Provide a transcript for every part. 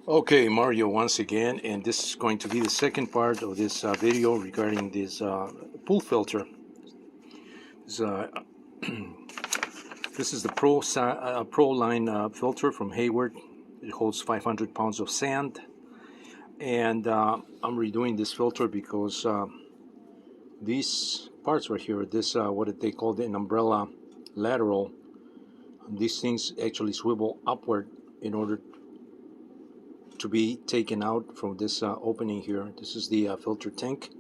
Okay, Mario once again, and this is going to be the second part of this video regarding this pool filter. This, uh, this is the Pro Line filter from Hayward. It holds 500 pounds of sand, and I'm redoing this filter because these parts right here, this what they call an umbrella lateral, these things actually swivel upward in order to be taken out from this opening here. This is the filter tank.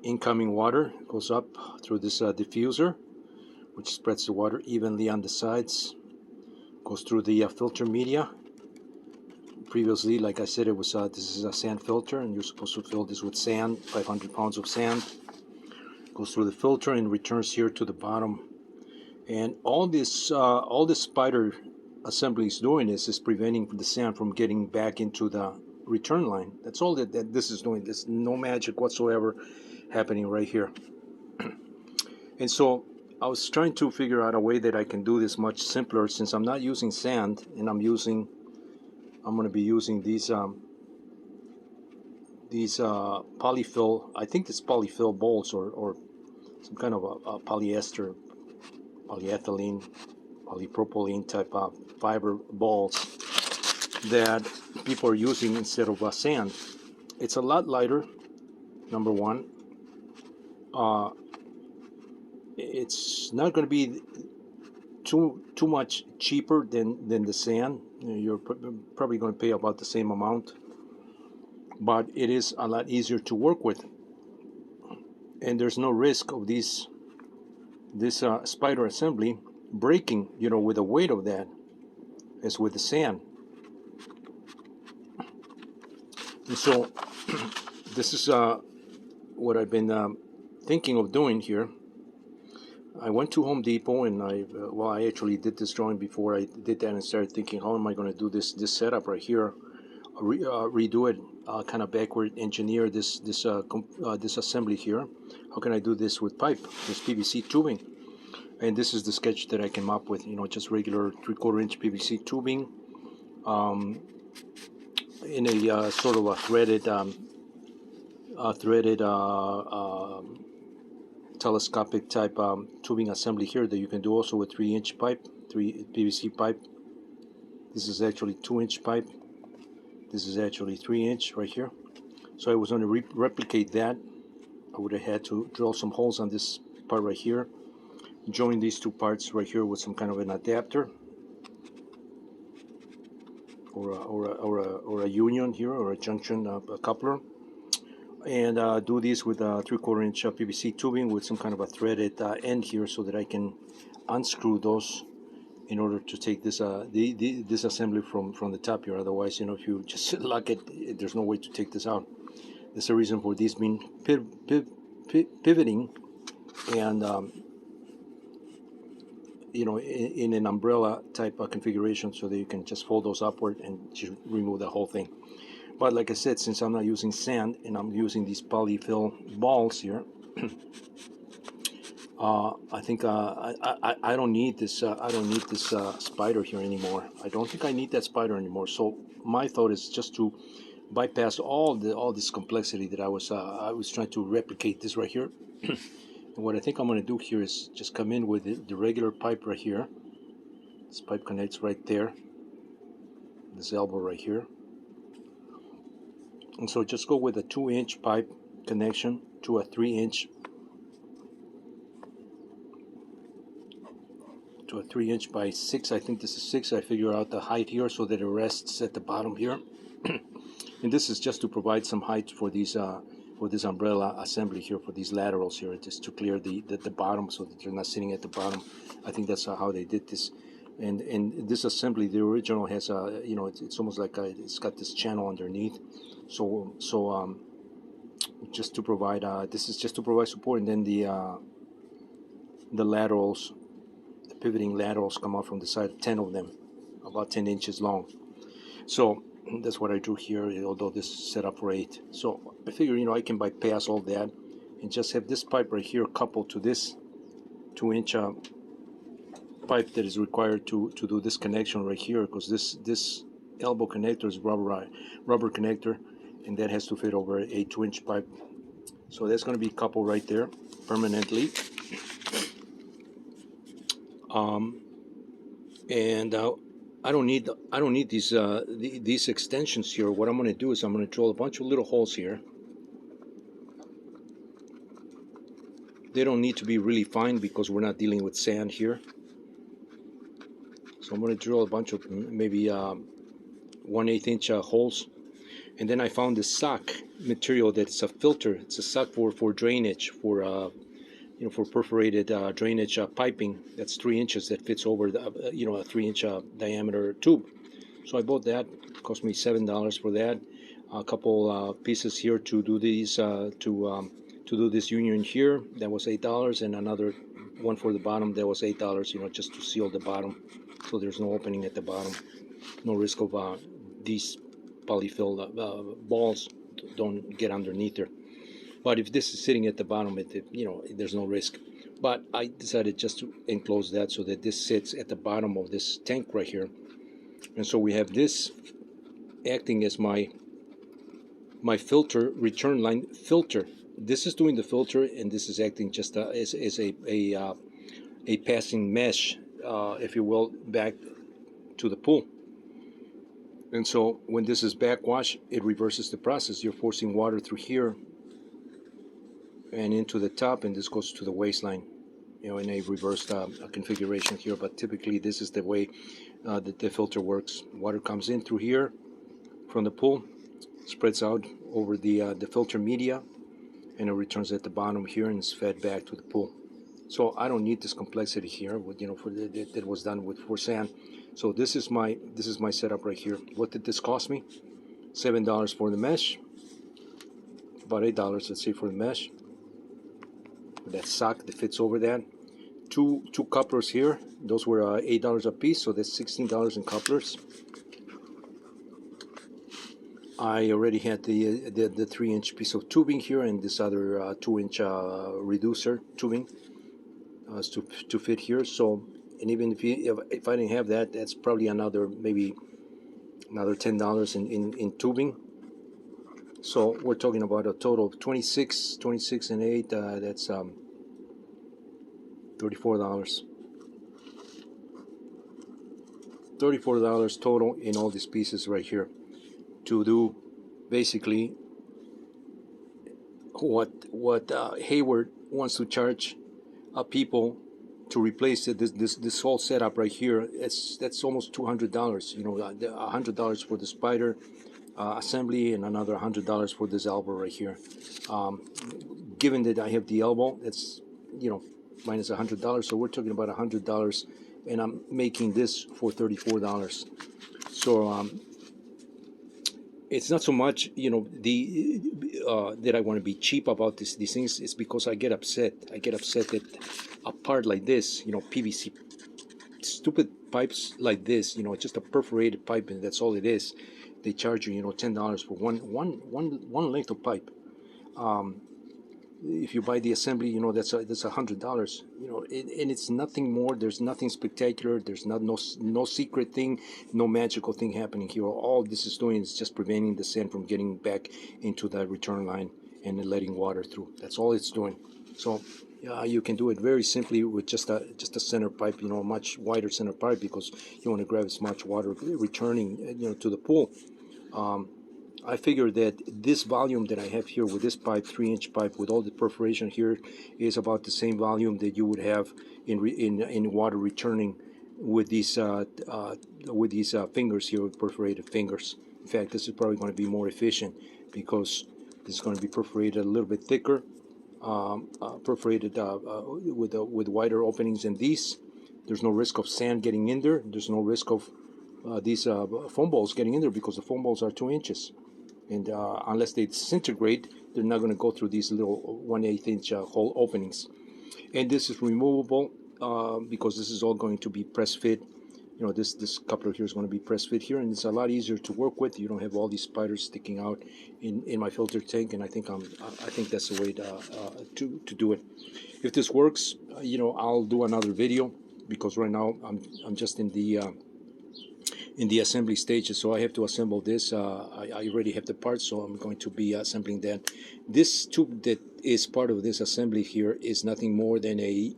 Incoming water goes up through this diffuser, which spreads the water evenly on the sides, goes through the filter media. Previously, like I said, it was this is a sand filter, and you're supposed to fill this with sand, 500 pounds of sand. Goes through the filter and returns here to the bottom. And all this spider assembly is doing is preventing the sand from getting back into the return line. That's all that this is doing. There's no magic whatsoever happening right here. And so I was trying to figure out a way that I can do this much simpler, since I'm not using sand, and I'm going to be using these polyfill, I think it's polyfill balls, or some kind of a polyester, polyethylene, polypropylene type of fiber balls that people are using instead of sand. It's a lot lighter, number one. It's not going to be too much cheaper than the sand. You're probably going to pay about the same amount, but it is a lot easier to work with, and there's no risk of this spider assembly breaking, with the weight of that, as with the sand. And so this is what I've been thinking of doing here. I went to Home Depot, and I actually did this drawing before I did that, and started thinking, how am I going to do this setup right here, redo it, kind of backward engineer this assembly here. How can I do this with pipe, this PVC tubing? And this is the sketch that I came up with. Just regular 3/4 inch PVC tubing, in a sort of a threaded telescopic type tubing assembly here, that you can do also with 3-inch pipe, 3 PVC pipe. This is actually 2-inch pipe. This is actually 3-inch right here. So I was going to replicate that. I would have had to drill some holes on this part right here, join these two parts right here with some kind of an adapter, or a union here, or a junction, a coupler, and do this with a 3/4 inch PVC tubing with some kind of a threaded end here, so that I can unscrew those in order to take this this assembly from the top here. Otherwise, if you just lock it, there's no way to take this out. That's the reason for these being pivoting, and in an umbrella type of configuration, so that you can just fold those upward and just remove the whole thing. But like I said, since I'm not using sand and I'm using these polyfill balls here, I think I don't need this. I don't need this spider here anymore. I don't think I need that spider anymore. So my thought is just to bypass all this complexity that I was trying to replicate this right here. And what I think I'm going to do here is just come in with the regular pipe right here. This pipe connects right there. This elbow right here. And so just go with a 2-inch pipe connection to a 3-inch by 6. I think this is 6. I figure out the height here so that it rests at the bottom here. And this is just to provide some height for these for this umbrella assembly here, for these laterals here, just to clear the bottom, so that they're not sitting at the bottom. I think that's how they did this. And this assembly, the original, has a it's almost like it's got this channel underneath. So just to provide this is just to provide support, and then the laterals, the pivoting laterals, come out from the side, 10 of them, about 10 inches long. So that's what I do here, although this is set up for 8. So I figure, I can bypass all that and just have this pipe right here coupled to this 2-inch pipe that is required to do this connection right here, because this elbow connector is rubber connector, and that has to fit over a 2-inch pipe. So that's going to be coupled right there permanently. And I don't need these extensions here. What I'm going to do is I'm going to drill a bunch of little holes here. They don't need to be really fine because we're not dealing with sand here. So I'm going to drill a bunch of maybe 1/8 inch holes. And then I found this sock material that's a filter. It's a sock for drainage, for for perforated drainage piping. That's 3 inches that fits over the a 3-inch diameter tube. So I bought that. It cost me $7 for that. A couple pieces here to do these to do this union here. That was $8, and another one for the bottom. That was $8. Just to seal the bottom, so there's no opening at the bottom. No risk of these polyfill balls don't get underneath there. But if this is sitting at the bottom, there's no risk. But I decided just to enclose that so that this sits at the bottom of this tank right here. And so we have this acting as my filter, return line filter. This is doing the filter, and this is acting just as a passing mesh, if you will, back to the pool. And so when this is backwash, it reverses the process. You're forcing water through here and into the top, and this goes to the waistline, in a reversed configuration here. But typically this is the way that the filter works. Water comes in through here from the pool, spreads out over the filter media, and it returns at the bottom here and is fed back to the pool. So I don't need this complexity here with that was done for sand. So this is my setup right here. What did this cost me? $7 for the mesh, about $8, let's say, for the mesh. That sock that fits over that. Two couplers here. Those were $8 a piece, so that's $16 in couplers. I already had the 3-inch piece of tubing here, and this other 2-inch reducer tubing to fit here. So, and even if I didn't have that, that's probably maybe another $10 in tubing. So we're talking about a total of 26 and 8. That's $34. $34 total in all these pieces right here to do basically what Hayward wants to charge people to replace this whole setup right here. That's almost $200. $100 for the spider assembly, and another $100 for this elbow right here. Given that I have the elbow, that's minus $100, so we're talking about $100, and I'm making this for $34. So it's not so much that I want to be cheap about these things. It's because I get upset. That a part like this, PVC, stupid pipes like this, just a perforated pipe, and that's all it is. They charge you, $10 for one length of pipe. If you buy the assembly, that's $100. And it's nothing more. There's nothing spectacular. There's no secret thing, no magical thing happening here. All this is doing is just preventing the sand from getting back into the return line and letting water through. That's all it's doing. So you can do it very simply with just a center pipe, a much wider center pipe, because you want to grab as much water returning, to the pool. I figure that this volume that I have here with this pipe, 3-inch pipe with all the perforation here, is about the same volume that you would have in water returning with these fingers here, with perforated fingers. In fact, this is probably going to be more efficient because this is going to be perforated a little bit thicker, perforated with wider openings than these. There's no risk of sand getting in there. There's no risk of these foam balls getting in there, because the foam balls are 2 inches. And unless they disintegrate, they're not going to go through these little 1/8 inch hole openings. And this is removable because this is all going to be press fit. This coupler here is going to be press fit here, and it's a lot easier to work with. You don't have all these spiders sticking out in my filter tank, and I think that's the way to do it. If this works, I'll do another video, because right now I'm just in in the assembly stages. So I have to assemble this. I already have the parts, so I'm going to be assembling that. This tube that is part of this assembly here is nothing more than a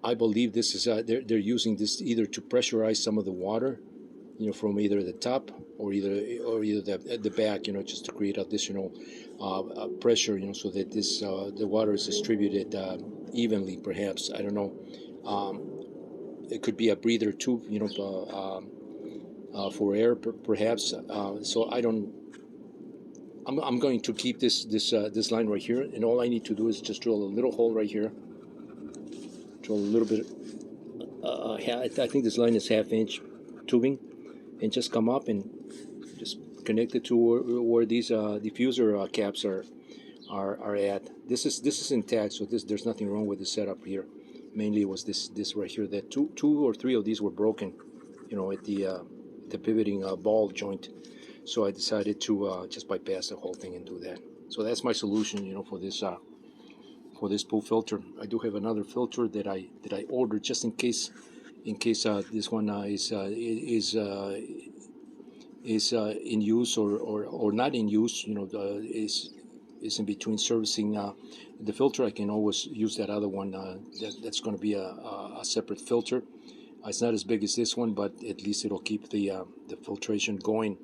I believe this is they're using this either to pressurize some of the water, from either the top or either the back, just to create additional pressure, so that this the water is distributed evenly. Perhaps, I don't know. It could be a breather tube, for air, perhaps. So I don't. I'm going to keep this line right here, and all I need to do is just drill a little hole right here. Drill a little bit. I think this line is 1/2 inch tubing, and just come up and just connect it to where these diffuser caps are at. This is intact, so there's nothing wrong with the setup here. Mainly it was this right here, that two or three of these were broken, at the pivoting ball joint. So I decided to just bypass the whole thing and do that. So that's my solution, for this pool filter. I do have another filter that I ordered just in case this one is in use or not in use. Is in between servicing the filter. I can always use that other one. That's going to be a separate filter. It's not as big as this one, but at least it'll keep the filtration going.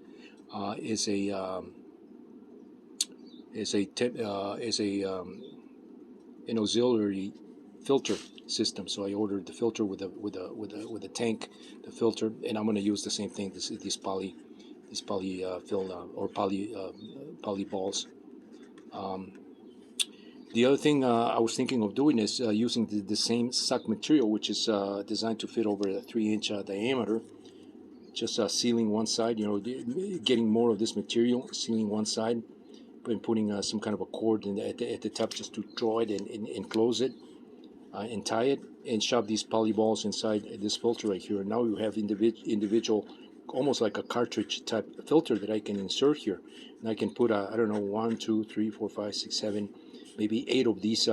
Is an auxiliary filter system. So I ordered the filter with a tank, the filter, and I'm going to use the same thing. These poly fill or poly balls. The other thing I was thinking of doing is using the same suck material, which is designed to fit over a 3-inch diameter. Just sealing one side, getting more of this material, sealing one side, and putting some kind of a cord at the top just to draw it and close it and tie it, and shove these poly balls inside this filter right here. And now you have individual, almost like a cartridge type filter that I can insert here. And I can put, I don't know, 1, 2, 3, 4, 5, 6, 7, maybe 8 of these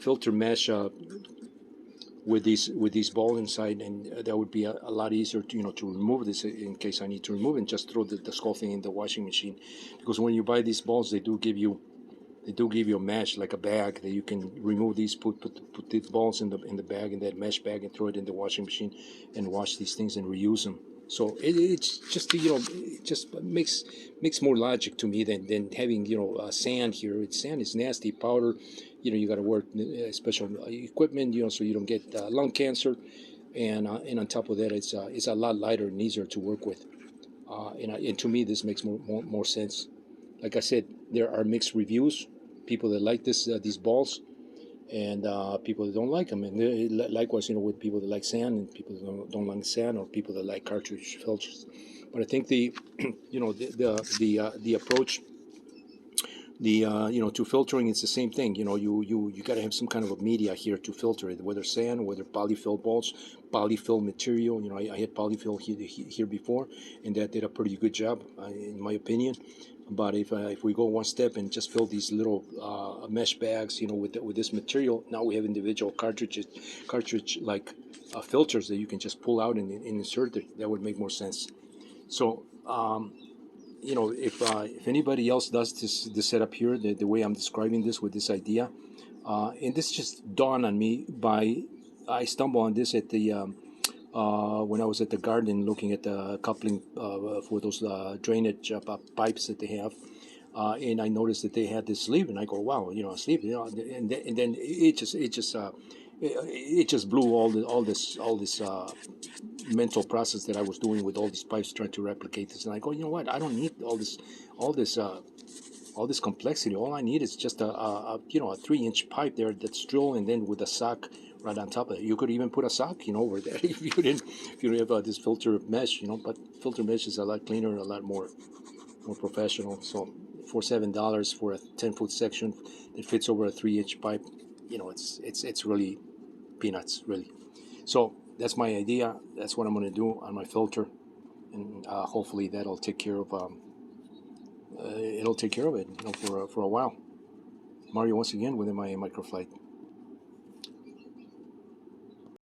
filter mesh with these balls inside, and that would be a lot easier to remove this in case I need to remove it, and just throw the skull thing in the washing machine. Because when you buy these balls, they do give you a mesh, like a bag, that you can remove these, put these balls in the bag, in that mesh bag, and throw it in the washing machine and wash these things and reuse them. So it's just it just makes more logic to me than having sand here. Sand is nasty powder. You got to wear special equipment, so you don't get lung cancer, and on top of that, it's a lot lighter and easier to work with. And to me, this makes more sense. Like I said, there are mixed reviews. People that like these balls, and people that don't like them, and likewise, with people that like sand and people that don't like sand, or people that like cartridge filters. But I think the approach, to filtering, it's the same thing. You got to have some kind of a media here to filter it, whether sand, whether polyfill balls, polyfill material. I had polyfill here before, and that did a pretty good job, in my opinion. But if we go one step and just fill these little mesh bags, with this material, now we have individual cartridge like filters that you can just pull out and insert it. That would make more sense. So if anybody else does this setup here, the way I'm describing this with this idea, and this just dawned on me I stumbled on this at the when I was at the garden looking at the coupling for those drainage pipes that they have, and I noticed that they had this sleeve, and I go, wow, a sleeve, and then it just blew all this mental process that I was doing with all these pipes trying to replicate this, and I go, you know what? I don't need all this complexity. All I need is just a 3-inch pipe there that's drilled, and then with a sock right on top of it. You could even put a sock, over there if you don't have this filter mesh, But filter mesh is a lot cleaner, a lot more professional. So for $7 for a 10-foot section that fits over a 3-inch pipe, it's really peanuts, really. So that's my idea. That's what I'm going to do on my filter, and hopefully that'll take care of. It'll take care of it, for a while. Mario once again with MIA Microflight.